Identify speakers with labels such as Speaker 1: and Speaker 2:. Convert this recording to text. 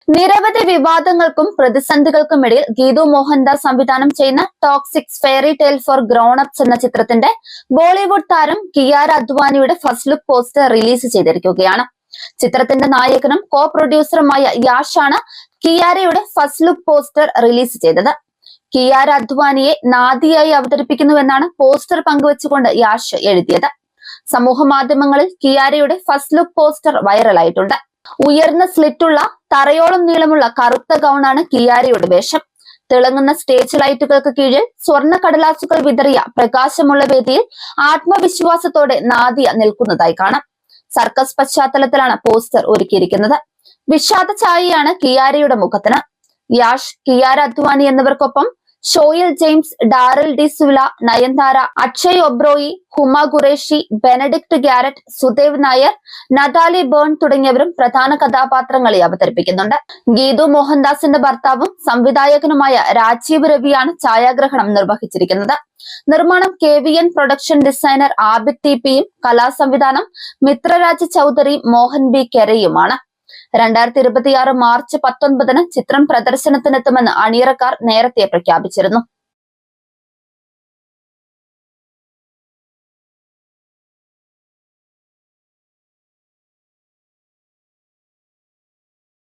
Speaker 1: നിരവധി വിവാദങ്ങൾക്കും പ്രതിസന്ധികൾക്കുമിടയിൽ ഗീതു മോഹൻദാസ് സംവിധാനം ചെയ്യുന്ന toxic fairy tale for grown ups എന്ന ചിത്രത്തിന്റെ ബോളിവുഡ് താരം കിയാര അദ്വാനിയുടെ ഫസ്റ്റ് ലുക്ക് പോസ്റ്റർ റിലീസ് ചെയ്തിരിക്കുകയാണ്. ചിത്രത്തിന്റെ നായകനും കോ പ്രൊഡ്യൂസറുമായ യാഷാണ് കിയാരയുടെ ഫസ്റ്റ് ലുക്ക് പോസ്റ്റർ റിലീസ് ചെയ്തത്. കിയാര അദ്വാനിയെ നാദിയായി അവതരിപ്പിക്കുന്നുവെന്നാണ് പോസ്റ്റർ പങ്കുവച്ചുകൊണ്ട് യാഷ് എഴുതിയത്. സമൂഹ മാധ്യമങ്ങളിൽ കിയാരയുടെ ഫസ്റ്റ് ലുക്ക് പോസ്റ്റർ വൈറലായിട്ടുണ്ട്. ഉയർന്ന സ്ലിറ്റുള്ള തറയോളം നീളമുള്ള കറുത്ത ഗൗണാണ് കിയാരയുടെ വേഷം. തിളങ്ങുന്ന സ്റ്റേജ് ലൈറ്റുകൾക്ക് കീഴിൽ സ്വർണ്ണ കടലാസുകൾ വിതറിയ പ്രകാശമുള്ള വേദിയിൽ ആത്മവിശ്വാസത്തോടെ നാദിയ നിൽക്കുന്നതായി കാണാം. സർക്കസ് പശ്ചാത്തലത്തിലാണ് പോസ്റ്റർ ഒരുക്കിയിരിക്കുന്നത്. വിഷാദ ഛായയാണ് കിയാരയുടെ മുഖത്തിന്. യാഷ്, കിയാര അദ്വാനി എന്നിവർക്കൊപ്പം ഷോയിൽ James, Darrell D'Silva, Nayanthara, Akshay Oberoi, Huma Qureshi, Benedict Garrett, Sudev Nair, Natalie Burn തുടങ്ങിയവരും പ്രധാന കഥാപാത്രങ്ങളെ അവതരിപ്പിക്കുന്നുണ്ട്. ഗീതു മോഹൻദാസിന്റെ ഭർത്താവും സംവിധായകനുമായ രാജീവ് രവിയാണ് ഛായാഗ്രഹണം നിർവഹിച്ചിരിക്കുന്നത്. നിർമ്മാണം KVN പ്രൊഡക്ഷൻ ഡിസൈനർ ആബിദ് TPയും കലാസംവിധാനം മിത്രരാജ് ചൌധരി, മോഹൻ B കെരയുമാണ്. 2026 മാർച്ച് 19 ചിത്രം പ്രദർശനത്തിനെത്തുമെന്ന് അണിയറക്കാർ നേരത്തെ പ്രഖ്യാപിച്ചിരുന്നു.